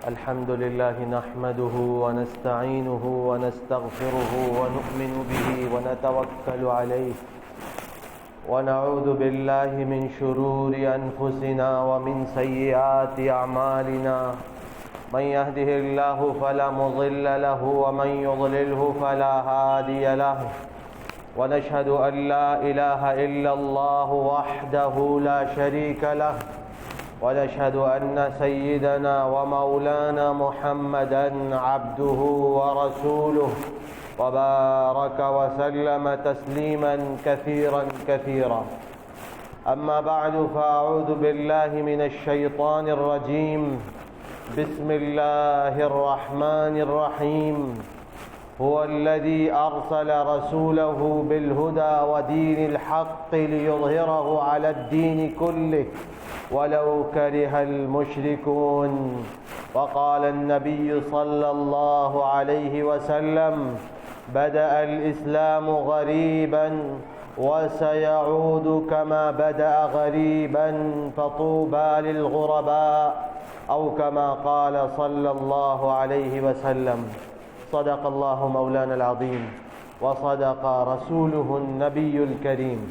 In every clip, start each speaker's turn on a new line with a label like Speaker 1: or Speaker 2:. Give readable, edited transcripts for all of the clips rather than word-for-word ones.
Speaker 1: الحمد لله نحمده ونستعينه ونستغفره ونؤمن به ونتوكل عليه ونعوذ بالله من شرور أنفسنا ومن سيئات أعمالنا من يهده الله فلا مضل له ومن يضلله فلا هادي له ونشهد أن لا إله إلا الله وحده لا شريك له ونشهد أن سيدنا ومولانا محمدًا عبده ورسوله وبارك وسلم تسليمًا كثيرًا كثيرًا. أما بعد فأعوذ بالله من الشيطان الرجيم. بسم الله الرحمن الرحيم. هو الذي أرسل رسوله بالهدى ودين الحق ليظهره على الدين كله ولو كره المشركون. وقال النبي صلى الله عليه وسلم: بدأ الإسلام غريبا وسيعود كما بدأ غريبا فطوبى للغرباء أو كما قال صلى الله عليه وسلم. صدق الله مولانا العظيم وصدق رسوله النبي الكريم.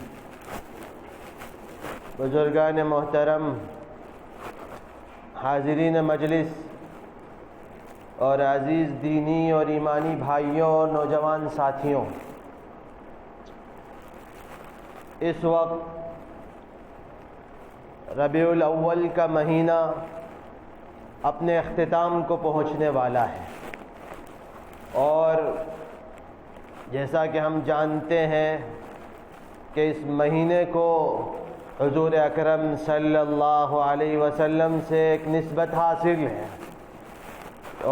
Speaker 1: بزرگان محترم، حاضرین مجلس اور عزیز دینی اور ایمانی بھائیوں اور نوجوان ساتھیوں، اس وقت ربیع الاول کا مہینہ اپنے اختتام کو پہنچنے والا ہے، اور جیسا کہ ہم جانتے ہیں کہ اس مہینے کو حضور اکرم صلی اللہ علیہ وسلم سے ایک نسبت حاصل ہے،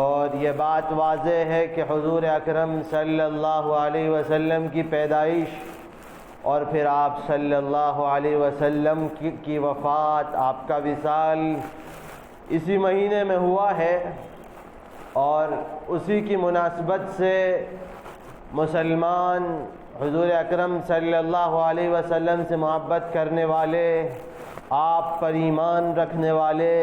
Speaker 1: اور یہ بات واضح ہے کہ حضور اکرم صلی اللہ علیہ وسلم کی پیدائش اور پھر آپ صلی اللہ علیہ وسلم کی وفات، آپ کا وصال اسی مہینے میں ہوا ہے، اور اسی کی مناسبت سے مسلمان حضور اکرم صلی اللہ علیہ وسلم سے محبت کرنے والے، آپ پر ایمان رکھنے والے،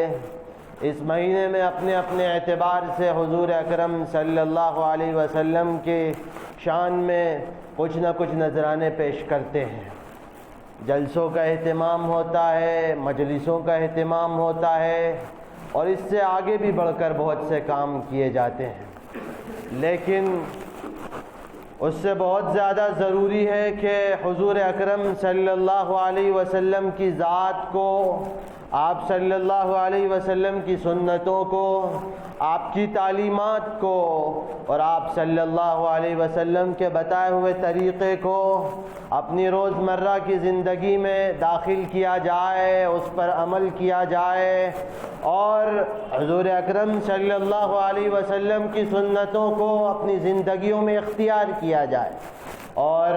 Speaker 1: اس مہینے میں اپنے اپنے اعتبار سے حضور اکرم صلی اللہ علیہ وسلم کے شان میں کچھ نہ کچھ نذرانے پیش کرتے ہیں۔ جلسوں کا اہتمام ہوتا ہے، مجلسوں کا اہتمام ہوتا ہے، اور اس سے آگے بھی بڑھ کر بہت سے کام کیے جاتے ہیں، لیکن اس سے بہت زیادہ ضروری ہے کہ حضور اکرم صلی اللہ علیہ وسلم کی ذات کو، آپ صلی اللہ علیہ وسلم کی سنتوں کو، آپ کی تعلیمات کو اور آپ صلی اللہ علیہ وسلم کے بتائے ہوئے طریقے کو اپنی روزمرہ کی زندگی میں داخل کیا جائے، اس پر عمل کیا جائے، اور حضور اکرم صلی اللہ علیہ وسلم کی سنتوں کو اپنی زندگیوں میں اختیار کیا جائے، اور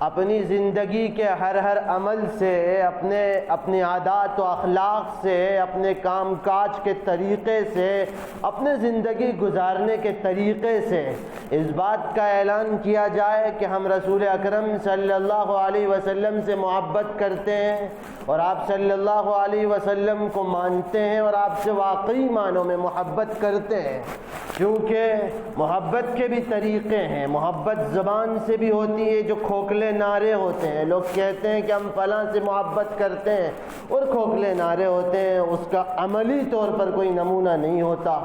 Speaker 1: اپنی زندگی کے ہر عمل سے، اپنے عادات و اخلاق سے، اپنے کام کاج کے طریقے سے، اپنے زندگی گزارنے کے طریقے سے اس بات کا اعلان کیا جائے کہ ہم رسول اکرم صلی اللہ علیہ وسلم سے محبت کرتے ہیں، اور آپ صلی اللہ علیہ وسلم کو مانتے ہیں، اور آپ سے واقعی معنوں میں محبت کرتے ہیں، کیونکہ محبت کے بھی طریقے ہیں۔ محبت زبان سے بھی ہوتی ہے، جو کھوکھلے نعرے ہوتے ہیں، لوگ کہتے ہیں کہ ہم فلاں سے محبت کرتے ہیں، اور کھوکھلے نعرے ہوتے ہیں، اس کا عملی طور پر کوئی نمونہ نہیں ہوتا۔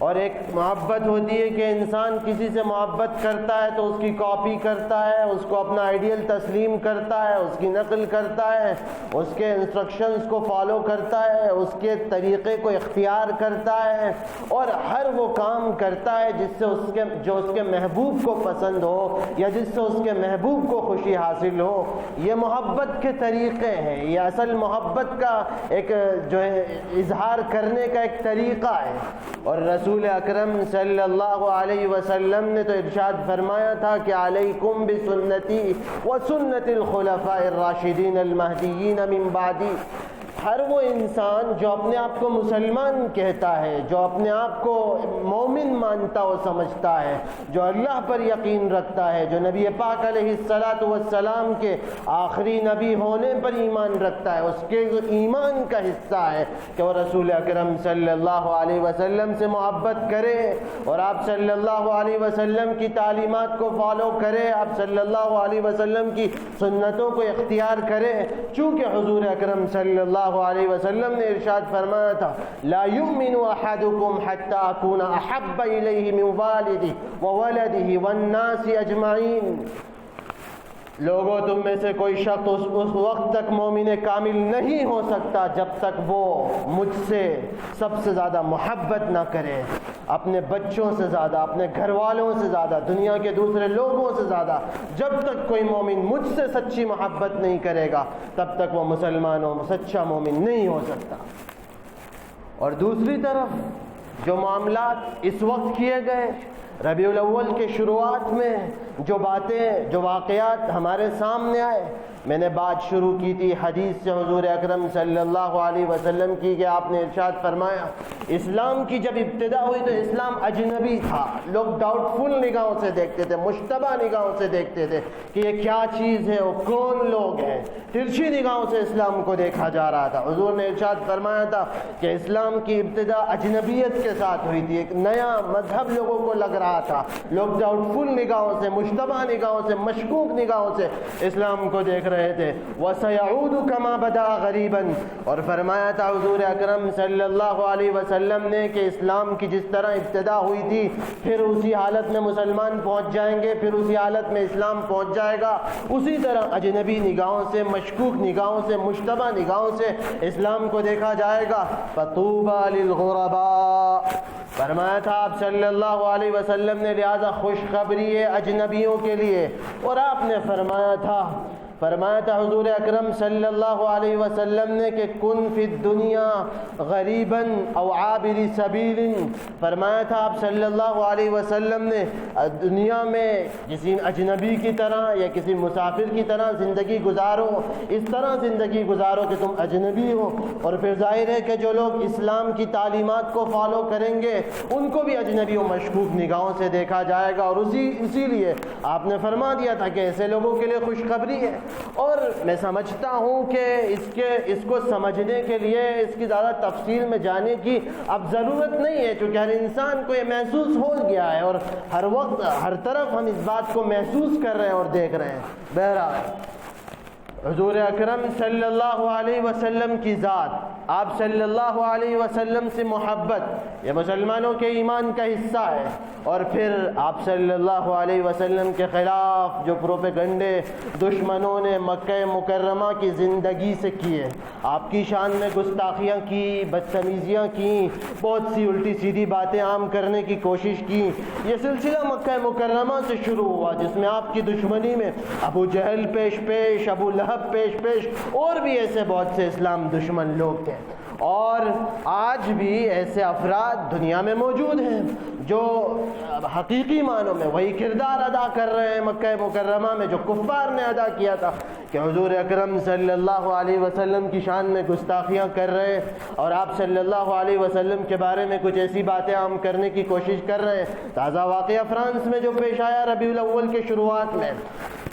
Speaker 1: اور ایک محبت ہوتی ہے کہ انسان کسی سے محبت کرتا ہے تو اس کی کاپی کرتا ہے، اس کو اپنا آئیڈیل تسلیم کرتا ہے، اس کی نقل کرتا ہے، اس کے انسٹرکشنز کو فالو کرتا ہے، اس کے طریقے کو اختیار کرتا ہے، اور ہر وہ کام کرتا ہے جو اس کے محبوب کو پسند ہو، یا جس سے اس کے محبوب کو خوشی حاصل ہو۔ یہ محبت کے طریقے ہیں، یہ اصل محبت کا ایک جو ہے اظہار کرنے کا ایک طریقہ ہے۔ اور رسول اکرم صلی اللہ علیہ وسلم نے تو ارشاد فرمایا تھا کہ علیکم بسنتی وسنت الخلفاء الراشدین المہدیین من بعدی، ہر وہ انسان جو اپنے آپ کو مسلمان کہتا ہے، جو اپنے آپ کو مومن مانتا و سمجھتا ہے، جو اللہ پر یقین رکھتا ہے، جو نبی پاک علیہ الصلاۃ والسلام کے آخری نبی ہونے پر ایمان رکھتا ہے، اس کے ایمان کا حصہ ہے کہ وہ رسول اکرم صلی اللہ علیہ وسلم سے محبت کرے اور آپ صلی اللہ علیہ وسلم کی تعلیمات کو فالو کرے، آپ صلی اللہ علیہ وسلم کی سنتوں کو اختیار کرے، چونکہ حضور اکرم صلی اللہ علیہ وسلم نے ارشاد فرمایا تھا لا یؤمن احدکم حتی اکون احب الیہ من والدہ وولدہ والناس اجمعین۔ لوگوں تم میں سے کوئی شخص اس وقت تک مومن کامل نہیں ہو سکتا جب تک وہ مجھ سے سب سے زیادہ محبت نہ کرے، اپنے بچوں سے زیادہ، اپنے گھر والوں سے زیادہ، دنیا کے دوسرے لوگوں سے زیادہ۔ جب تک کوئی مومن مجھ سے سچی محبت نہیں کرے گا تب تک وہ مسلمان و سچا مومن نہیں ہو سکتا۔ اور دوسری طرف جو معاملات اس وقت کیے گئے، ربیع الاول کے شروعات میں جو باتیں، جو واقعات ہمارے سامنے آئے، میں نے بات شروع کی تھی حدیث سے حضور اکرم صلی اللہ علیہ وسلم کی کہ آپ نے ارشاد فرمایا اسلام کی جب ابتدا ہوئی تو اسلام اجنبی تھا، لوگ ڈاؤٹ فل نگاہوں سے دیکھتے تھے، مشتبہ نگاہوں سے دیکھتے تھے کہ یہ کیا چیز ہے، وہ کون لوگ ہیں، ترچھی نگاہوں سے اسلام کو دیکھا جا رہا تھا۔ حضور نے ارشاد فرمایا تھا کہ اسلام کی ابتدا اجنبیت کے ساتھ ہوئی تھی، ایک نیا مذہب لوگوں کو لگ رہا تھا، لوگ ڈاؤٹ فل نگاہوں سے، مشتبہ نگاہوں سے، مشکوک نگاہوں سے اسلام کو دیکھ رہے تھے۔ وَسَيَعُودُ كَمَا بَدَأَ غَرِيبًا، اور فرمایا تھا حضور اکرم صلی اللہ علیہ وسلم نے کہ اسلام کی جس طرح ابتدا ہوئی تھی پھر اسی حالت میں مسلمان پہنچ جائیں گے، پھر اسی حالت میں اسلام پہنچ جائے گا، اسی طرح اجنبی نگاہوں سے، مشکوک نگاہوں سے، مشتبہ نگاہوں سے اسلام کو دیکھا جائے گا۔ فَطُوبَى لِلْغُرَبَاء، فرمایا تھا آپ صلی اللہ علیہ وسلم نے لہذا خوشخبری ہے اجنبیوں کے لیے۔ اور آپ نے فرمایا تھا حضور اکرم صلی اللہ علیہ وسلم نے کہ کن فی الدنیا غریبا او عابر سبیل، فرمایا تھا آپ صلی اللہ علیہ وسلم نے دنیا میں کسی اجنبی کی طرح یا کسی مسافر کی طرح زندگی گزارو، اس طرح زندگی گزارو کہ تم اجنبی ہو، اور پھر ظاہر ہے کہ جو لوگ اسلام کی تعلیمات کو فالو کریں گے ان کو بھی اجنبی و مشکوک نگاہوں سے دیکھا جائے گا، اور اسی لیے آپ نے فرما دیا تھا کہ ایسے لوگوں کے لیے خوشخبری ہے۔ اور میں سمجھتا ہوں کہ اس کو سمجھنے کے لیے اس کی زیادہ تفصیل میں جانے کی اب ضرورت نہیں ہے، چونکہ ہر انسان کو یہ محسوس ہو گیا ہے اور ہر وقت ہر طرف ہم اس بات کو محسوس کر رہے ہیں اور دیکھ رہے ہیں۔ بہرحال حضور اکرم صلی اللہ علیہ وسلم کی ذات، آپ صلی اللہ علیہ وسلم سے محبت، یہ مسلمانوں کے ایمان کا حصہ ہے۔ اور پھر آپ صلی اللہ علیہ وسلم کے خلاف جو پروپیگنڈے دشمنوں نے مکہ مکرمہ کی زندگی سے کیے، آپ کی شان میں گستاخیاں کی، بدتمیزیاں کی، بہت سی الٹی سیدھی باتیں عام کرنے کی کوشش کی، یہ سلسلہ مکہ مکرمہ سے شروع ہوا، جس میں آپ کی دشمنی میں ابو جہل پیش، ابو لہب پیش اور بھی ایسے بہت سے اسلام دشمن لوگ تھے۔ اور آج بھی ایسے افراد دنیا میں موجود ہیں جو حقیقی معنوں میں وہی کردار ادا کر رہے ہیں مکہ مکرمہ میں جو کفار نے ادا کیا تھا، کہ حضور اکرم صلی اللہ علیہ وسلم کی شان میں گستاخیاں کر رہے ہیں اور آپ صلی اللہ علیہ وسلم کے بارے میں کچھ ایسی باتیں عام کرنے کی کوشش کر رہے ہیں۔ تازہ واقعہ فرانس میں جو پیش آیا ربیع الاول کے شروعات میں،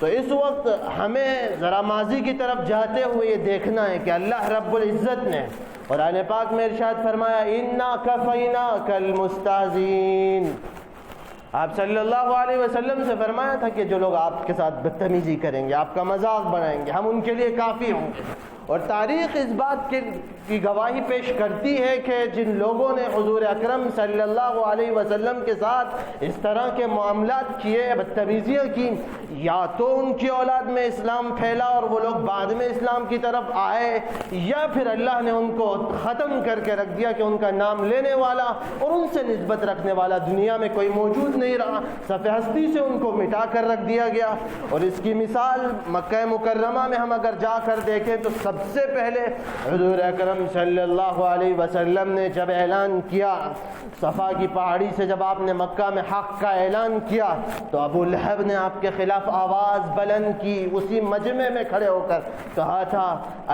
Speaker 1: تو اس وقت ہمیں ذرا ماضی کی طرف جاتے ہوئے یہ دیکھنا ہے کہ اللہ رب العزت نے قرآن پاک میں ارشاد فرمایا اِنَّا كَفَيْنَاكَ الْمُسْتَهْزِئِينَ، آپ صلی اللہ علیہ وسلم سے فرمایا تھا کہ جو لوگ آپ کے ساتھ بدتمیزی کریں گے، آپ کا مذاق بنائیں گے، ہم ان کے لیے کافی ہوں گے۔ اور تاریخ اس بات کی گواہی پیش کرتی ہے کہ جن لوگوں نے حضور اکرم صلی اللہ علیہ وسلم کے ساتھ اس طرح کے معاملات کیے، بدتمیزیاں کی، یا تو ان کی اولاد میں اسلام پھیلا اور وہ لوگ بعد میں اسلام کی طرف آئے، یا پھر اللہ نے ان کو ختم کر کے رکھ دیا کہ ان کا نام لینے والا اور ان سے نسبت رکھنے والا دنیا میں کوئی موجود نہیں رہا، صفحہ ہستی سے ان کو مٹا کر رکھ دیا گیا۔ اور اس کی مثال مکہ مکرمہ میں ہم اگر جا کر دیکھیں تو سب سے پہلے حضور اکرم صلی اللہ علیہ وسلم نے جب اعلان کیا، صفا کی پہاڑی سے جب آپ نے مکہ میں حق کا اعلان کیا تو ابو لہب نے آپ کے خلاف آواز بلند کی، اسی مجمع میں کھڑے ہو کر کہا تھا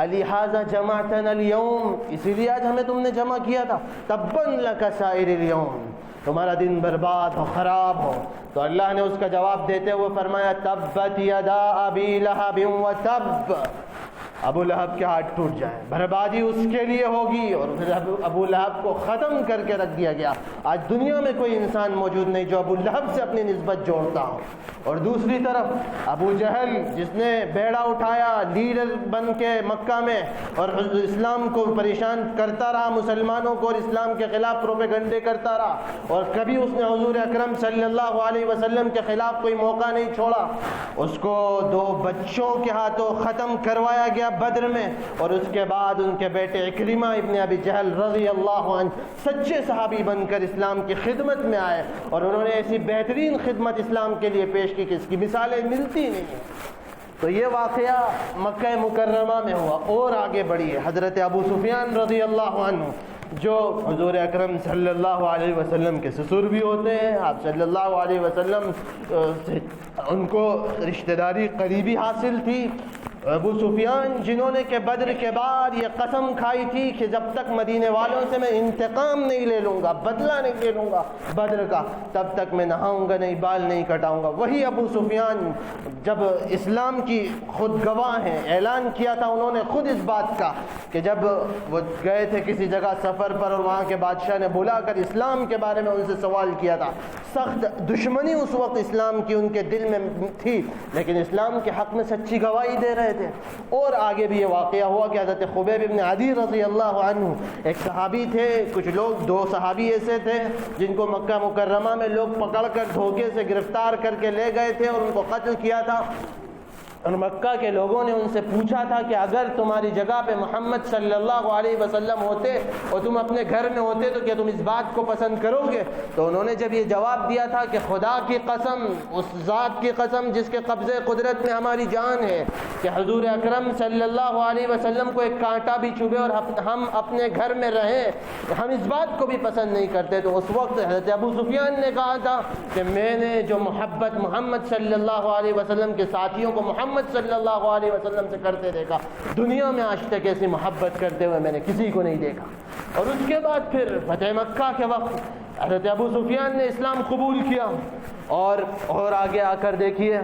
Speaker 1: الہٰذا جمعتنا اليوم، اسی لیے آج ہمیں تم نے جمع کیا تھا، تبا لک سائر اليوم، تمہارا دن برباد ہو، خراب ہو۔ تو اللہ نے اس کا جواب دیتے ہوئے فرمایا تبت یدا ابی لہب وتب، ابو لہب کے ہاتھ ٹوٹ جائیں، بربادی اس کے لیے ہوگی، اور پھر ابو لہب کو ختم کر کے رکھ دیا گیا۔ آج دنیا میں کوئی انسان موجود نہیں جو ابو لہب سے اپنی نسبت جوڑتا ہو۔ اور دوسری طرف ابو جہل جس نے بیڑا اٹھایا لیڈر بن کے مکہ میں اور اسلام کو پریشان کرتا رہا، مسلمانوں کو اور اسلام کے خلاف پروپیگنڈے کرتا رہا، اور کبھی اس نے حضور اکرم صلی اللہ علیہ وسلم کے خلاف کوئی موقع نہیں چھوڑا، اس کو 2 بچوں کے ہاتھوں ختم کروایا گیا بدر میں، اور اس کے بعد ان کے بیٹے اکرمہ ابن ابی جہل رضی اللہ عنہ سچے صحابی بن کر اسلام کی خدمت میں آئے، اور انہوں نے ایسی بہترین خدمت اسلام کے لیے پیش کی کہ اس کی مثالیں ملتی نہیں ہیں۔ تو یہ واقعہ مکہ مکرمہ میں ہوا، اور آگے بڑھیے حضرت ابو سفیان رضی اللہ عنہ جو حضور اکرم صلی اللہ علیہ وسلم کے سسر بھی ہوتے ہیں، آپ صلی اللہ علیہ وسلم سے ان کو رشتہ داری قریبی حاصل تھی۔ ابو سفیان جنہوں نے کہ بدر کے بعد یہ قسم کھائی تھی کہ جب تک مدینے والوں سے میں انتقام نہیں لے لوں گا، بدلہ نہیں لے لوں گا بدر کا، تب تک میں نہاؤں گا نہیں، بال نہیں کٹاؤں گا، وہی ابو سفیان جب اسلام کی خود گواہ ہیں، اعلان کیا تھا انہوں نے خود اس بات کا کہ جب وہ گئے تھے کسی جگہ سفر پر اور وہاں کے بادشاہ نے بلا کر اسلام کے بارے میں ان سے سوال کیا تھا، سخت دشمنی اس وقت اسلام کی ان کے دل میں تھی، لیکن اسلام کے حق میں سچی گواہی دے رہے تھے۔ اور آگے بھی یہ واقعہ ہوا کہ حضرت خبیب ابن عدی رضی اللہ عنہ ایک صحابی تھے، کچھ لوگ 2 صحابی ایسے تھے جن کو مکہ مکرمہ میں لوگ پکڑ کر دھوکے سے گرفتار کر کے لے گئے تھے اور ان کو قتل کیا تھا، اور مکہ کے لوگوں نے ان سے پوچھا تھا کہ اگر تمہاری جگہ پہ محمد صلی اللہ علیہ وسلم ہوتے اور تم اپنے گھر میں ہوتے تو کیا تم اس بات کو پسند کرو گے؟ تو انہوں نے جب یہ جواب دیا تھا کہ خدا کی قسم، اس ذات کی قسم جس کے قبضے قدرت میں ہماری جان ہے، کہ حضور اکرم صلی اللہ علیہ وسلم کو ایک کانٹا بھی چبھے اور ہم اپنے گھر میں رہیں، ہم اس بات کو بھی پسند نہیں کرتے۔ تو اس وقت حضرت ابو سفیان نے کہا تھا کہ میں نے جو محبت محمد صلی اللہ علیہ وسلم کے ساتھیوں کو محمد صلی اللہ علیہ وسلم سے کرتے دیکھا، دنیا میں آج تک ایسی محبت کرتے ہوئے میں نے کسی کو نہیں دیکھا۔ اور اس کے بعد پھر فتح مکہ کے وقت حضرت ابو سفیان نے اسلام قبول کیا، اور آگے آ کر دیکھیے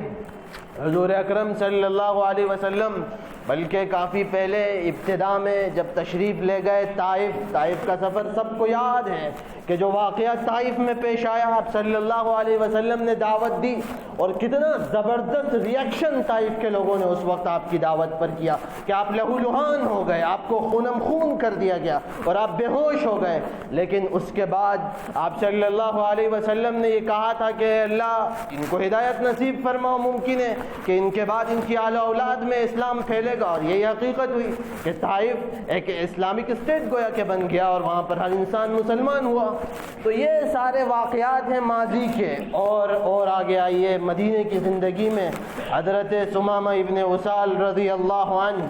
Speaker 1: حضور اکرم صلی اللہ علیہ وسلم بلکہ کافی پہلے ابتدا میں جب تشریف لے گئے طائف کا سفر سب کو یاد ہے کہ جو واقعہ طائف میں پیش آیا، آپ صلی اللہ علیہ وسلم نے دعوت دی اور کتنا زبردست ریاکشن طائف کے لوگوں نے اس وقت آپ کی دعوت پر کیا کہ آپ لہو لہان ہو گئے، آپ کو خونم خون کر دیا گیا اور آپ بے ہوش ہو گئے۔ لیکن اس کے بعد آپ صلی اللہ علیہ وسلم نے یہ کہا تھا کہ اللہ ان کو ہدایت نصیب فرماؤ، ممکن ہے کہ ان کے بعد ان کی اعلی اولاد میں اسلام پھیلے گا، اور یہی حقیقت ہوئی کہ طائف ایک اسلامک اسٹیٹ گویا کہ بن گیا اور وہاں پر ہر انسان مسلمان ہوا۔ تو یہ سارے واقعات ہیں ماضی کے، اور آگے آئیے مدینے کی زندگی میں حضرت ثمامہ ابن اسال رضی اللہ عنہ،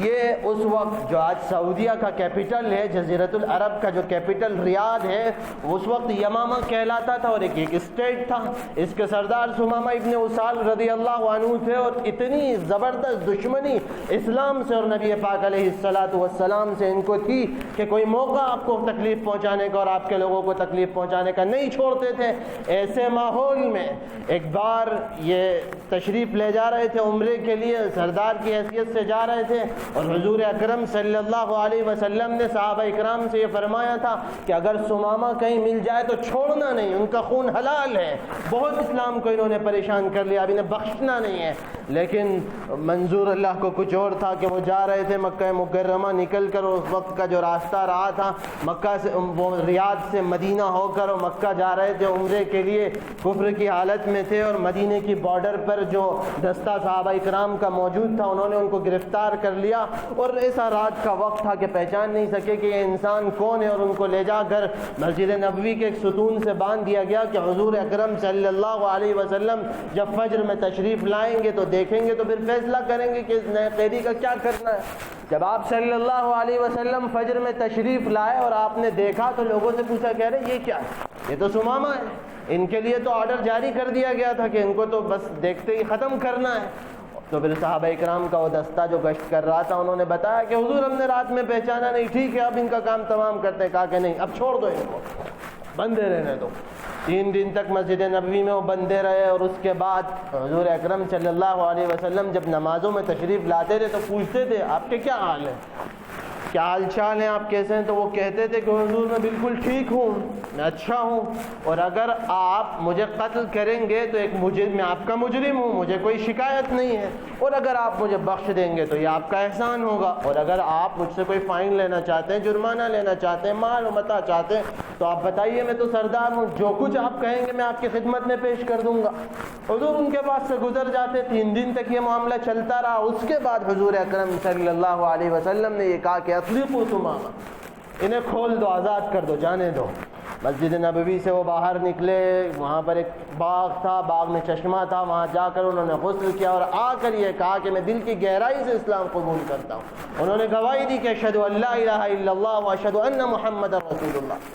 Speaker 1: یہ اس وقت جو آج سعودیہ کا کیپٹل ہے، جزیرۃ العرب کا جو کیپٹل ریاض ہے، اس وقت یمامہ کہلاتا تھا اور ایک اسٹیٹ تھا۔ اس کے سردار ثمامہ ابن اسال رضی اللہ عنہ تھے، اور اتنی زبردست دشمنی اسلام سے اور نبی پاک علیہ السلام سے ان کو تھی کہ کوئی موقع آپ کو تکلیف پہنچانے کا اور آپ کے لوگوں کو تکلیف پہنچانے کا نہیں چھوڑتے تھے۔ ایسے ماحول میں ایک بار یہ تشریف لے جا رہے تھے عمرے کے لیے، سردار کی حیثیت سے جا رہے تھے، اور حضور اکرم صلی اللہ علیہ وسلم نے صحابہ اکرام سے یہ فرمایا تھا کہ اگر ثمامہ کہیں مل جائے تو چھوڑنا نہیں، ان کا خون حلال ہے، بہت اسلام کو انہوں نے پریشان کر لیا، اب انہیں بخشنا نہیں ہے۔ لیکن منظور اللہ کو کچھ اور تھا کہ وہ جا رہے تھے مکہ مکرمہ نکل کر، اس وقت کا جو راستہ رہا تھا مکہ سے، وہ ریاض سے مدینہ ہو کر اور مکہ جا رہے تھے عمرے کے لیے، کفر کی حالت میں تھے، اور مدینے کی بارڈر پر جو دستہ صحابہ اکرام کا موجود تھا انہوں نے ان کو گرفتار کر لیا، اور ایسا رات کا وقت تھا کہ پہچان نہیں سکے کہ یہ انسان کون ہے، اور ان کو لے جا کر مسجد نبوی کے ایک ستون سے باندھ دیا گیا کہ حضور اکرم صلی اللہ علیہ وسلم جب فجر میں تشریف لائیں گے تو دیکھیں گے تو پھر فیصلہ کریں گے کہ اس نئے قیدی کا کیا کرنا ہے۔ جب آپ صلی اللہ علیہ وسلم فجر میں تشریف لائے اور آپ نے دیکھا تو لوگوں سے پوچھا، کہہ رہے یہ کیا ہے؟ یہ تو ثمامہ ہے، ان کے لیے تو آرڈر جاری کر دیا گیا تھا کہ ان کو تو بس دیکھتے ہی ختم کرنا ہے۔ تو پھر صحابہ اکرام کا وہ دستہ جو گشت کر رہا تھا انہوں نے بتایا کہ حضور ہم نے رات میں پہچانا نہیں، ٹھیک ہے اب ان کا کام تمام کرتے ہیں۔ کہا کہ نہیں، اب چھوڑ دو ان کو، بندے رہنے دو۔ 3 دن تک مسجد نبوی میں وہ بندے رہے، اور اس کے بعد حضور اکرم صلی اللہ علیہ وسلم جب نمازوں میں تشریف لاتے تھے تو پوچھتے تھے آپ کے کیا حال ہے، کیا حال چال ہیں، آپ کیسے ہیں؟ تو وہ کہتے تھے کہ حضور میں بالکل ٹھیک ہوں، میں اچھا ہوں، اور اگر آپ مجھے قتل کریں گے تو ایک مجرم، میں آپ کا مجرم ہوں، مجھے کوئی شکایت نہیں ہے، اور اگر آپ مجھے بخش دیں گے تو یہ آپ کا احسان ہوگا، اور اگر آپ مجھ سے کوئی فائن لینا چاہتے ہیں، جرمانہ لینا چاہتے ہیں، مال و متاع چاہتے ہیں تو آپ بتائیے، میں تو سردار ہوں، جو کچھ آپ کہیں گے میں آپ کی خدمت میں پیش کر دوں گا۔ حضور ان کے پاس سے گزر جاتے، 3 دن تک یہ معاملہ چلتا رہا۔ اس کے بعد حضور اکرم صلی اللہ علیہ وسلم نے یہ کہا کہ اطلقوا ثمامہ، انہیں کھول دو، آزاد کر دو، جانے دو۔ مسجد نبوی سے وہ باہر نکلے، وہاں پر ایک باغ تھا، باغ میں چشمہ تھا، وہاں جا کر انہوں نے غسل کیا اور آ کر یہ کہا کہ میں دل کی گہرائی سے اسلام قبول کرتا ہوں۔ انہوں نے گواہی دی کہ اشہد ان لا الہ الا اللہ واشہد ان محمد رسول اللہ۔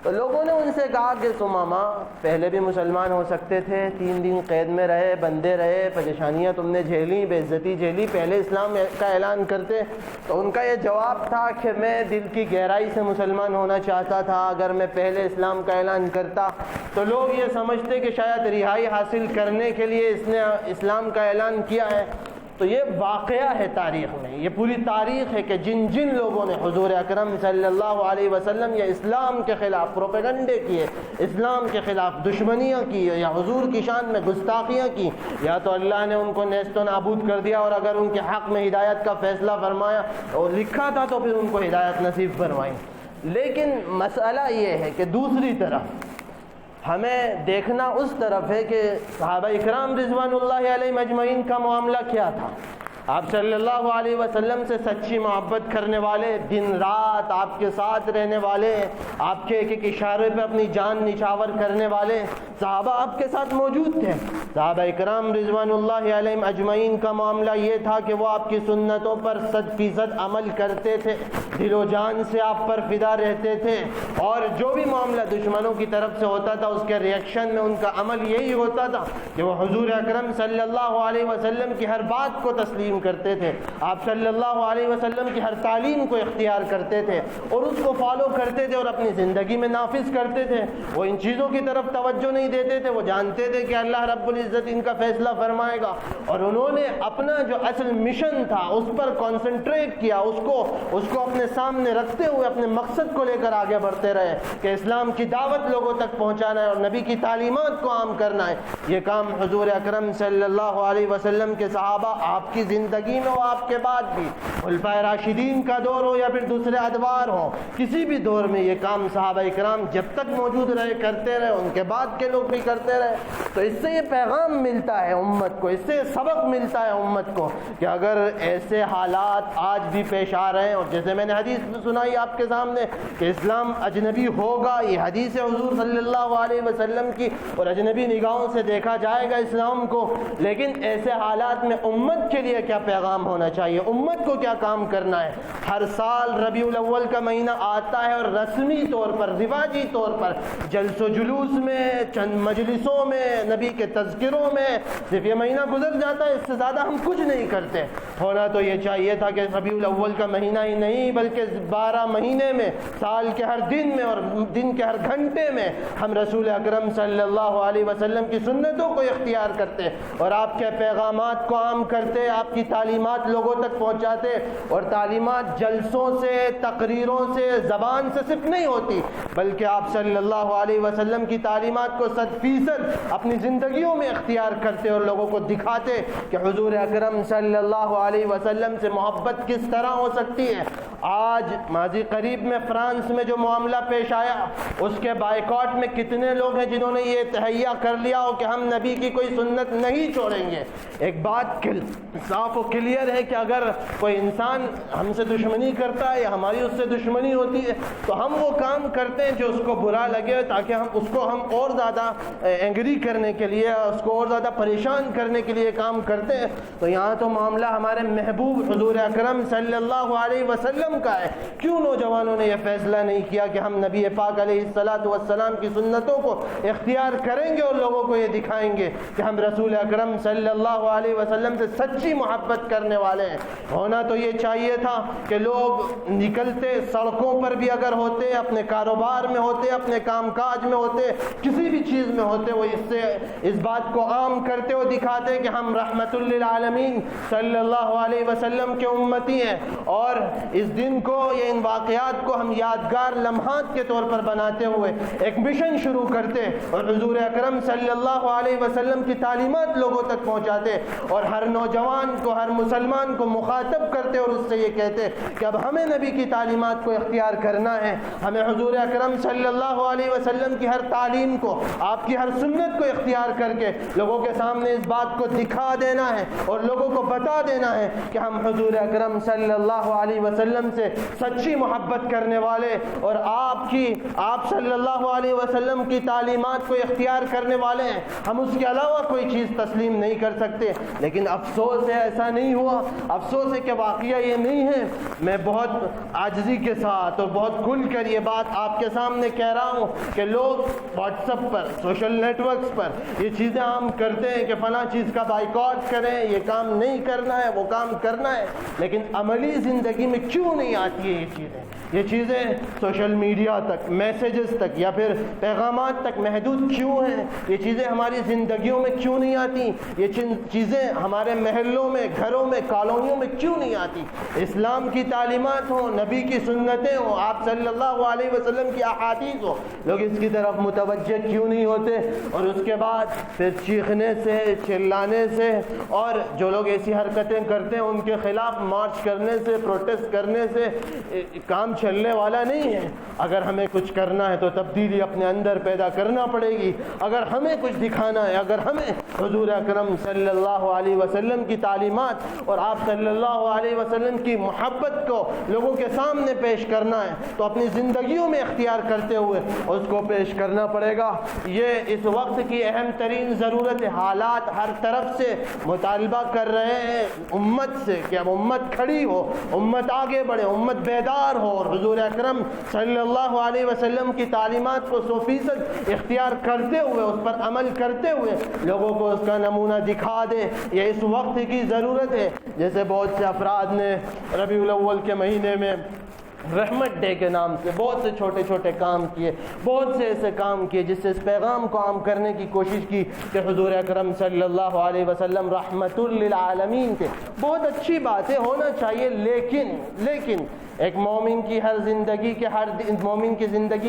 Speaker 1: تو لوگوں نے ان سے کہا کہ ثمامہ پہلے بھی مسلمان ہو سکتے تھے، 3 دن قید میں رہے، بندے رہے، پریشانیاں تم نے جھیلی، بے عزتی جھیلی، پہلے اسلام کا اعلان کرتے۔ تو ان کا یہ جواب تھا کہ میں دل کی گہرائی سے مسلمان ہونا چاہتا تھا، اگر میں پہلے اسلام کا اعلان کرتا تو لوگ یہ سمجھتے کہ شاید رہائی حاصل کرنے کے لیے اس نے اسلام کا اعلان کیا ہے۔ تو یہ واقعہ ہے تاریخ میں، یہ پوری تاریخ ہے کہ جن جن لوگوں نے حضور اکرم صلی اللہ علیہ وسلم یا اسلام کے خلاف پروپیگنڈے کیے، اسلام کے خلاف دشمنیاں کی، یا حضور کی شان میں گستاخیاں کی، یا تو اللہ نے ان کو نیست و نابود کر دیا، اور اگر ان کے حق میں ہدایت کا فیصلہ فرمایا اور لکھا تھا تو پھر ان کو ہدایت نصیب فرمائی۔ لیکن مسئلہ یہ ہے کہ دوسری طرف ہمیں دیکھنا اس طرف ہے کہ صحابہ اکرام رضوان اللہ علیہم اجمعین کا معاملہ کیا تھا۔ آپ صلی اللہ علیہ وسلم سے سچی محبت کرنے والے، دن رات آپ کے ساتھ رہنے والے، آپ کے ایک ایک اشارے پہ اپنی جان نچھاور کرنے والے صحابہ آپ کے ساتھ موجود تھے۔ صحابہ اکرام رضوان اللہ علیہم اجمعین کا معاملہ یہ تھا کہ وہ آپ کی سنتوں پر 100% عمل کرتے تھے، دل و جان سے آپ پر فدا رہتے تھے، اور جو بھی معاملہ دشمنوں کی طرف سے ہوتا تھا اس کے ریئیکشن میں ان کا عمل یہی ہوتا تھا کہ وہ حضور اکرم صلی اللہ علیہ وسلم کی ہر بات کو تسلیم کرتے تھے، آپ صلی اللہ علیہ وسلم کی ہر تعلیم کو اختیار کرتے تھے اور اس کو فالو کرتے تھے اور اپنی زندگی میں نافذ کرتے تھے۔ وہ ان چیزوں کی طرف توجہ نہیں دیتے تھے، وہ جانتے تھے کہ اللہ رب العزت ان کا فیصلہ فرمائے گا، اور انہوں نے اپنا جو اصل مشن تھا اس پر کنسنٹریٹ کیا، اس کو اپنے سامنے رکھتے ہوئے اپنے مقصد کو لے کر آگے بڑھتے رہے کہ اسلام کی دعوت لوگوں تک پہنچانا ہے اور نبی کی تعلیمات کو عام کرنا ہے۔ یہ کام حضور اکرم صلی اللہ علیہ وسلم کے صحابہ آپ کی زندگی میں ہو، آپ کے بعد بھی، خلفائے راشدین کا دور ہو یا پھر دوسرے ادوار ہو، کسی بھی دور میں یہ کام صحابہ اکرام جب تک موجود رہے کرتے رہے، ان کے بعد کے لوگ بھی کرتے رہے۔ تو اس سے یہ پیغام ملتا ہے امت کو، اس سے سبق ملتا ہے امت کو کہ اگر ایسے حالات آج بھی پیش آ رہے ہیں، اور جیسے میں نے حدیث سنائی آپ کے سامنے کہ اسلام اجنبی ہوگا، یہ حدیث ہے حضور صلی اللہ علیہ وسلم کی، اور اجنبی نگاہوں سے دیکھا جائے گا اسلام کو، لیکن ایسے حالات میں امت کے لیے کیا پیغام ہونا چاہیے، امت کو کیا کام کرنا ہے۔ ہر سال ربیع الاول کا مہینہ آتا ہے اور رسمی طور پر، رواجی طور پر جلس و جلوس میں، چند مجلسوں میں، نبی کے تذکروں میں صرف یہ مہینہ گزر جاتا ہے، اس سے زیادہ ہم کچھ نہیں کرتے۔ ہونا تو یہ چاہیے تھا کہ ربیع الاول کا مہینہ ہی نہیں بلکہ 12 مہینے میں، سال کے ہر دن میں اور دن کے ہر گھنٹے میں ہم رسول اکرم صلی اللہ علیہ وسلم کی سنتوں کو اختیار کرتے اور آپ کے پیغامات کو عام کرتے، آپ کی تعلیمات لوگوں تک پہنچاتے۔ اور تعلیمات جلسوں سے، تقریروں سے، زبان سے صرف نہیں ہوتی، بلکہ آپ صلی اللہ علیہ وسلم کی تعلیمات کو 100% اپنی زندگیوں میں اختیار کرتے اور لوگوں کو دکھاتے کہ حضور اکرم صلی اللہ علیہ وسلم سے محبت کس طرح ہو سکتی ہے۔ آج ماضی قریب میں فرانس میں جو معاملہ پیش آیا، اس کے بائیکاٹ میں کتنے لوگ ہیں جنہوں نے یہ تہیہ کر لیا ہو کہ ہم نبی کی کوئی سنت نہیں چھوڑیں گے۔ ایک بات صاف و کلیئر ہے کہ اگر کوئی انسان ہم سے دشمنی کرتا ہے یا ہماری اس سے دشمنی ہوتی ہے تو ہم وہ کام کرتے ہیں جو اس کو برا لگے، تاکہ ہم اور زیادہ اینگری کرنے کے لیے، اس کو اور زیادہ پریشان کرنے کے لیے کام کرتے ہیں۔ تو یہاں تو معاملہ ہمارے محبوب حضور اکرم صلی اللہ علیہ وسلم کا ہے۔ کیوں نوجوانوں نے یہ فیصلہ نہیں کیا کہ ہم نبی پاک علیہ السلام کی سنتوں کو اختیار کریں گے اور لوگوں کو یہ دکھائیں گے کہ ہم رسول اکرم صلی اللہ علیہ وسلم سے سچی محبت کرنے والے ہیں؟ ہونا تو یہ چاہیے تھا کہ لوگ نکلتے سڑکوں پر بھی اگر ہوتے، اپنے کاروبار میں ہوتے، اپنے کام کاج میں ہوتے، کسی بھی چیز میں ہوتے، وہ اس بات کو عام کرتے اور دکھاتے کہ ہم رحمت للعالمین صلی اللہ علیہ وسلم کے امتی ہیں، اور اس دن کو، یہ ان واقعات کو ہم یادگار لمحات کے طور پر بناتے ہوئے ایک مشن شروع کرتے اور حضور اکرم صلی اللہ علیہ وسلم کی تعلیمات لوگوں تک پہنچاتے، اور ہر نوجوان کو، ہر مسلمان کو مخاطب کرتے اور اس سے یہ کہتے کہ اب ہمیں نبی کی تعلیمات کو اختیار کرنا ہے، ہمیں حضور اکرم صلی اللہ علیہ وسلم کی ہر تعلیم کو، آپ کی ہر سنت کو اختیار کر کے لوگوں کے سامنے اس بات کو دکھا دینا ہے اور لوگوں کو بتا دینا ہے کہ ہم حضور اکرم صلی اللہ علیہ وسلم سے سچی محبت کرنے والے اور آپ صلی اللہ علیہ وسلم کی تعلیمات کو اختیار کرنے والے ہیں، ہم اس کے علاوہ کوئی چیز تسلیم نہیں کر سکتے۔ لیکن افسوس ہے ایسا نہیں ہوا، افسوس ہے کہ واقعہ یہ نہیں ہے۔ میں بہت عاجزی کے ساتھ اور بہت کھل کر یہ بات آپ کے سامنے کہہ رہا ہوں کہ لوگ واٹس ایپ پر، سوشل نیٹ ورکس پر یہ چیزیں عام کرتے ہیں کہ فلاں چیز کا بائیکاٹ کریں، یہ کام نہیں کرنا ہے، وہ کام کرنا ہے، لیکن عملی زندگی میں کیوں نہیں آتی ہے یہ چیزیں سوشل میڈیا تک، میسیجز تک یا پھر پیغامات تک محدود کیوں ہیں؟ یہ چیزیں ہماری زندگیوں میں کیوں نہیں آتی؟ یہ چیزیں ہمارے محلوں میں، گھروں میں، کالونیوں میں کیوں نہیں آتی؟ اسلام کی تعلیمات ہوں، نبی کی سنتیں ہوں، آپ صلی اللہ علیہ وسلم کی احادیث ہو، لوگ اس کی طرف متوجہ کیوں نہیں ہوتے؟ اور اس کے بعد پھر چیخنے سے، چلانے سے، اور جو لوگ ایسی حرکتیں کرتے ہیں ان کے خلاف مارچ کرنے سے، پروٹیسٹ کرنے سے کام چلنے والا نہیں ہے۔ اگر ہمیں کچھ کرنا ہے تو تبدیلی اپنے اندر پیدا کرنا پڑے گی۔ اگر ہمیں کچھ دکھانا ہے، اگر ہمیں حضور اکرم صلی اللہ علیہ وسلم کی تعلیمات اور آپ صلی اللہ علیہ وسلم کی محبت کو لوگوں کے سامنے پیش کرنا ہے تو اپنی زندگیوں میں اختیار کرتے ہوئے اس کو پیش کرنا پڑے گا۔ یہ اس وقت کی اہم ترین ضرورت ہے۔ حالات ہر طرف سے مطالبہ کر رہے ہیں امت سے کہ اب امت کھڑی ہو، امت آگے بڑھے، امت بیدار ہو اور حضور اکرم صلی اللہ علیہ وسلم کی تعلیمات کو 100% اختیار کرتے ہوئے، اس پر عمل کرتے ہوئے لوگوں کو اس کا نمونہ دکھا دے۔ یہ اس وقت کی ضرورت ہے۔ جیسے بہت سے افراد نے ربیع الاول کے مہینے میں رحمت ڈے کے نام سے بہت سے چھوٹے چھوٹے کام کیے، بہت سے ایسے کام کیے جس سے اس پیغام کو عام کرنے کی کوشش کی کہ حضور اکرم صلی اللہ علیہ وسلم رحمت للعالمین تھے۔ بہت اچھی بات ہے، ہونا چاہیے، لیکن ایک مومن کی زندگی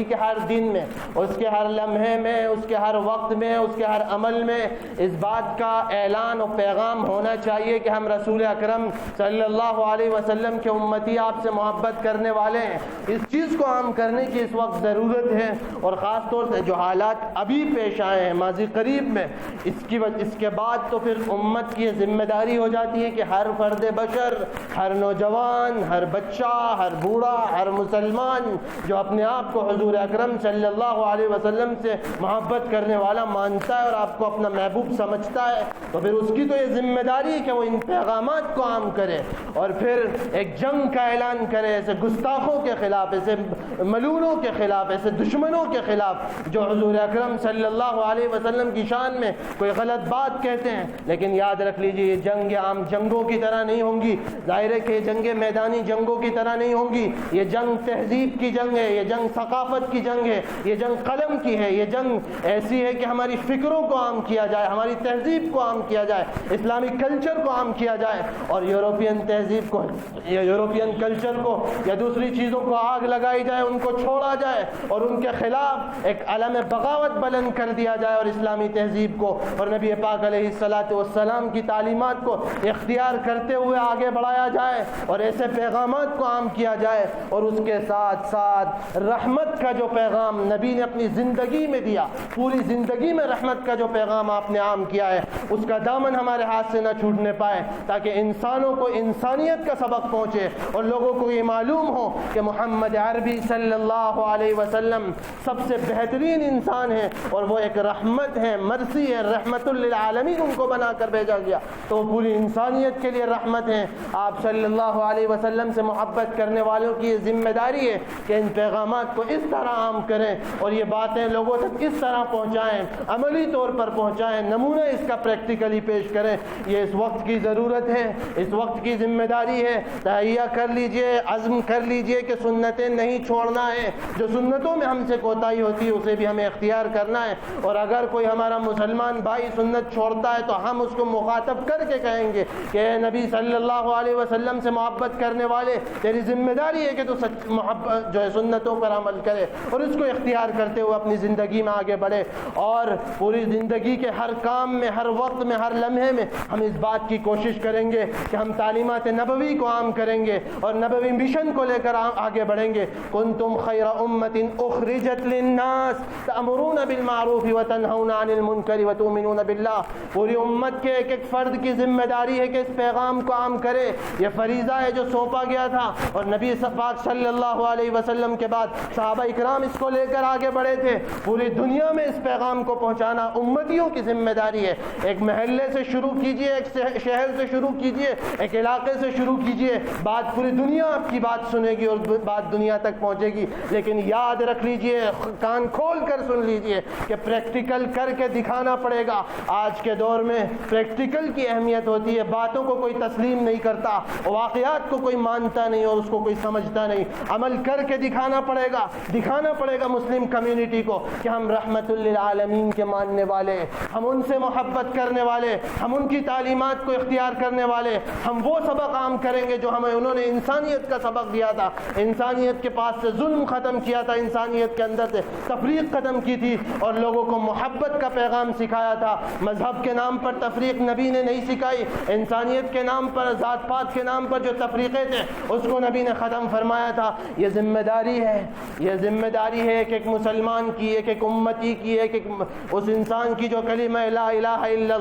Speaker 1: کے ہر دن میں، اس کے ہر لمحے میں، اس کے ہر وقت میں، اس کے ہر عمل میں اس بات کا اعلان و پیغام ہونا چاہیے کہ ہم رسول اکرم صلی اللہ علیہ وسلم کے امتی، آپ سے محبت کرنے والے ہیں۔ اس چیز کو عام کرنے کی اس وقت ضرورت ہے، اور خاص طور سے جو حالات ابھی پیش آئے ہیں ماضی قریب میں، اس کے بعد تو پھر امت کی ذمہ داری ہو جاتی ہے کہ ہر فرد بشر، ہر نوجوان، ہر بچہ، ہر بوڑھا، ہر مسلمان جو اپنے آپ کو حضور اکرم صلی اللہ علیہ وسلم سے محبت کرنے والا مانتا ہے اور آپ کو اپنا محبوب سمجھتا ہے، تو پھر اس کی تو یہ ذمہ داری ہے کہ وہ ان پیغامات کو عام کرے اور پھر ایک جنگ کا اعلان کرے ایسے گستاخوں کے خلاف، ایسے ملونوں کے خلاف، ایسے دشمنوں کے خلاف جو حضور اکرم صلی اللہ علیہ وسلم کی شان میں کوئی غلط بات کہتے ہیں۔ لیکن یاد رکھ لیجئے، یہ جنگ عام جنگوں کی طرح نہیں ہوں گی، ظاہر ہے کہ یہ جنگیں میدانی جنگوں کی طرح نہیں ہوں گی، یہ جنگ تہذیب کی جنگ ہے، یہ جنگ ثقافت کی جنگ ہے، یہ جنگ قلم کی ہے، یہ جنگ ایسی ہے کہ ہماری فکروں کو عام کیا جائے، ہماری تہذیب کو عام کیا جائے، اسلامی کلچر کو عام کیا جائے، اور یورپین تہذیب کو یا یورپین کلچر کو یا دوسری چیزوں کو آگ لگائی جائے، ان کو چھوڑا جائے اور ان کے خلاف ایک علم بغاوت بلند کر دیا جائے، اور اسلامی تہذیب کو اور نبی پاک علیہ السلام کی تعلیمات کو اختیار کرتے ہوئے آگے بڑھایا جائے اور ایسے پیغامات کو عام کیا جائے، اور اس کے ساتھ ساتھ رحمت کا جو پیغام نبی نے اپنی زندگی میں دیا، پوری زندگی میں رحمت کا جو پیغام آپ نے عام کیا ہے، اس کا دامن ہمارے ہاتھ سے نہ چھوٹنے پائے، تاکہ انسانوں کو انسانیت کا سبق پہنچے اور لوگوں کو یہ معلوم ہو کہ محمد عربی صلی اللہ علیہ وسلم سب سے بہترین انسان ہے، اور وہ ایک رحمت ہے، مرسی ہے، رحمت للعالمین ان کو بنا کر بھیجا گیا، تو پوری انسانیت کے لیے رحمت ہے۔ آپ صلی اللہ علیہ وسلم سے محبت کرنے والوں کی یہ ذمہ داری ہے کہ ان پیغامات کو اس طرح عام کریں اور یہ باتیں لوگوں تک اس طرح پہنچائیں، عملی طور پر پہنچائیں، نمونہ اس کا پریکٹیکلی پیش کریں۔ یہ اس وقت کی ضرورت ہے، اس وقت کی ذمہ داری ہے۔ تہیہ کر لیجئے، عزم کر لیجئے کہ سنتیں نہیں چھوڑنا ہے، جو سنتوں میں ہم سے کوتاہی ہوتی ہے اسے بھی ہمیں اختیار کرنا ہے، اور اگر کوئی ہمارا مسلمان بھائی سنت چھوڑتا ہے تو ہم اس کو مخاطب کر کے کہیں گے کہ اے نبی صلی اللہ علیہ وسلم سے محبت کرنے والے، تیری ذمہ داری ہے کہ تو محبت جو ہے سنتوں پر عمل کرے، اور اس کو اختیار کرتے ہوئے اپنی زندگی میں آگے بڑھے، اور پوری زندگی کے ہر کام میں، ہر وقت میں، ہر لمحے میں ہم اس بات کی کوشش کریں گے کہ ہم تعلیمات نبوی کو عام کریں گے اور نبوی مشن کو لے کر آگے بڑھیں گے۔ کنتم خیر امت اخرجت للناس تأمرون بالمعروف وتنہون عن المنکر وتؤمنون باللہ۔ پوری امت کے ایک ایک فرد کی ذمہ داری ہے کہ اس پیغام کو عام کرے، یہ فریضہ ہے جو سونپا گیا تھا، اور نبی پاک صلی اللہ علیہ وسلم کے بعد صحابہ اکرام اس کو لے کر آگے بڑھے تھے۔ پوری دنیا میں اس پیغام کو پہنچانا امتیوں کی ذمہ داری ہے۔ ایک محلے سے شروع کیجئے، ایک شہر سے شروع کیجئے، ایک علاقے سے شروع کیجئے، بات پوری دنیا آپ کی بات سنے گی اور بات دنیا تک پہنچے گی، لیکن یاد رکھ لیجئے، کان کھول کر سن لیجئے کہ پریکٹیکل کر کے دکھانا پڑے گا۔ آج کے دور میں پریکٹیکل کی اہمیت ہوتی ہے، باتوں کو کوئی تسلیم نہیں کرتا، واقعات کو کوئی مانتا نہیں اور اس کو کوئی سمجھتا نہیں، عمل کر کے دکھانا پڑے گا مسلم کمیونٹی کو کہ ہم رحمت للعالمین کے ماننے والے، ہم ان سے محبت کرنے والے، ہم ان کی تعلیمات کو اختیار کرنے والے، ہم وہ سبق عام کریں گے جو ہمیں انہوں نے انسانیت کا سبق دیا تھا، انسانیت کے پاس سے ظلم ختم کیا تھا، انسانیت کے اندر سے تفریق ختم کی تھی اور لوگوں کو محبت کا پیغام سکھایا تھا۔ مذہب کے نام پر تفریق نبی نے نہیں سکھائی، انسانیت کے نام پر، ذات پات کے نام پر جو تفریقیں تھے اس کو نبی نے ختم فرمایا تھا۔ یہ ذمہ داری ہے، یہ ذمہ داری ہے کہ ایک مسلمان کی، ایک امتی کی، ایک اس انسان کی جو کلمہ لا الہ الا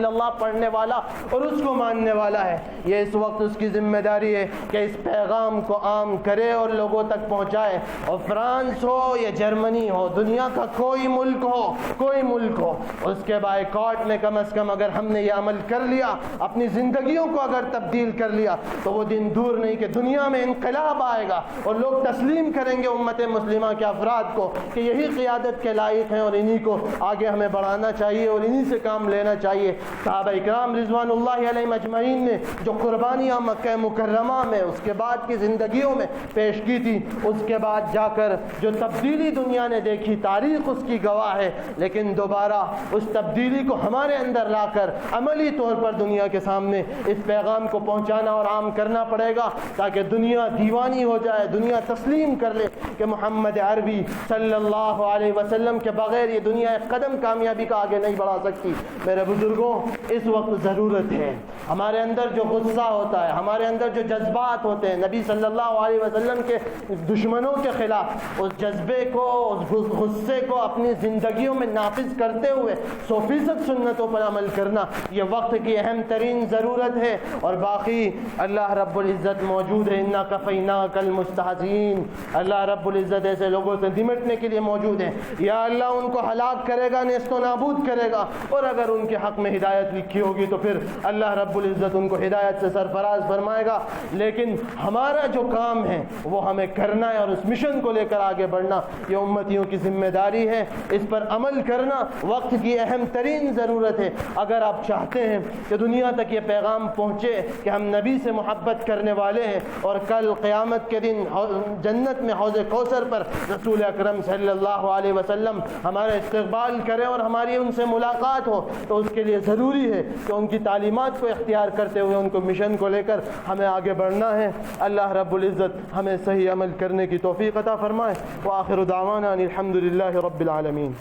Speaker 1: اللہ پڑھنے والا اور اس کو ماننے والا ہے، یہ اس وقت اس کی ذمہ داری ہے کہ اس پیغام کو عام کرے اور لوگوں تک پہنچائے۔ اور فرانس ہو یا جرمنی ہو، دنیا کا کوئی ملک ہو، اس کے بائیکاٹ میں کم از کم اگر ہم نے یہ عمل کر لیا، اپنی زندگیوں کو اگر تبدیل کر لیا، تو وہ دن دور نہیں کہ دنیا میں انقلاب آئے گا اور لوگ تسلیم کریں گے امت مسلمہ کے افراد کو کہ یہی قیادت کے لائق ہیں اور انہی کو آگے ہمیں بڑھانا چاہیے اور انہی سے کام لینا چاہیے۔ صحابہ اکرام رضوان اللہ علیہم اجمعین نے جو قربانیاں مکہ مکرمہ میں اس کے بعد کی زندگیوں میں پیش کی تھی، اس کے بعد جا کر جو تبدیلی دنیا نے دیکھی، تاریخ اس کی گواہ ہے، لیکن دوبارہ اس تبدیلی کو ہمارے اندر لا کر عملی طور پر دنیا کے سامنے اس پیغام کو پہنچانا اور عام کرنا پڑے گا، تاکہ دنیا دیوانی ہو جائے، دنیا تسلیم کر لے کہ محمد عربی صلی اللہ علیہ وسلم کے بغیر یہ دنیا ایک قدم کامیابی کا آگے نہیں بڑھا سکتی۔ میرے بزرگوں، اس وقت ضرورت ہے، ہمارے اندر جو غصہ ہوتا ہے، ہمارے اندر جو جذبات ہوتے ہیں نبی صلی اللہ علیہ وسلم کے دشمنوں کے خلاف، اس جذبے کو، اس غصے کو اپنی زندگیوں میں نافذ کرتے ہوئے 100% سنتوں پر عمل کرنا یہ وقت کی اہم ترین ضرورت ہے۔ اور باقی اللہ رب العزت موجود ہے، اِنَّا كَفَيْنَاكَ الْمُسْتَهْزِئِينَ، اللہ رب العزت ایسے لوگوں سے نمٹنے کے لیے موجود ہے۔ یا اللہ ان کو ہلاک کرے گا، نیست و نابود کرے گا، اور اگر ان کے حق میں ہدایت لکھی ہوگی تو پھر اللہ رب العزت ان کو ہدایت سے سرفراز فرمائے گا۔ لیکن ہمارا جو کام ہے وہ ہمیں کرنا ہے اور اس مشن کو لے کر آگے بڑھنا یہ امتیوں کی ذمہ داری ہے، اس پر عمل کرنا وقت کی اہم ترین ضرورت ہے۔ اگر آپ چاہتے ہیں کہ دنیا تک یہ پیغام پہنچے کہ ہم نبی سے محبت کرنے والے ہیں اور کل قیامت کے دن جنت میں حوض کوثر پر رسول اکرم صلی اللہ علیہ وسلم ہمارا استقبال کریں اور ہماری ان سے ملاقات ہو، تو اس کے لیے ضروری ہے کہ ان کی تعلیمات کو اختیار کرتے ہوئے ان کو مشن کو لے کر ہمیں آگے بڑھنا ہے۔ اللہ رب العزت ہمیں صحیح عمل کرنے کی توفیق عطا فرمائے۔ وآخر دعوانا ان الحمد للہ رب العالمین۔